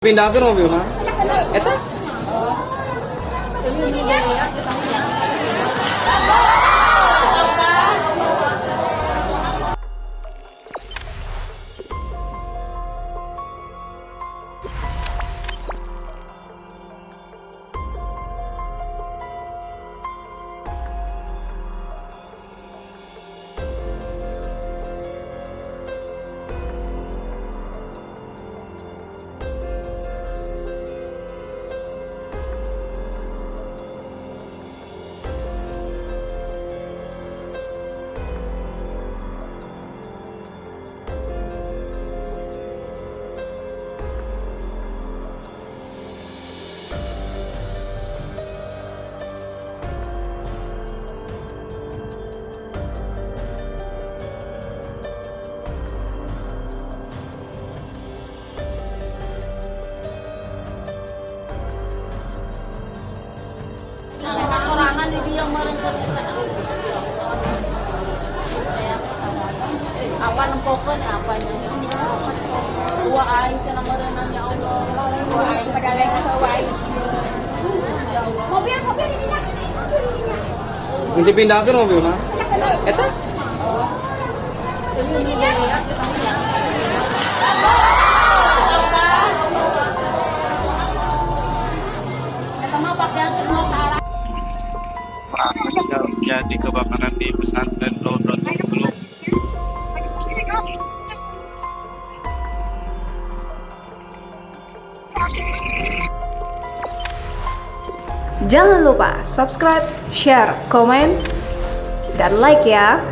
Pindahkan mobil mah. Eta? Sorangan di dia merengket apa nempokeun apanya dua aing cenah meureunang ya Allah dua aing padalengan dua aing mobil di dinya Mesti pindahkan mobil mah. Eta? eta mah pakaian geus mau ka Terjadi kebakaran di pesantren Rodotul Qulub. Jangan lupa subscribe, share, komen, dan like ya.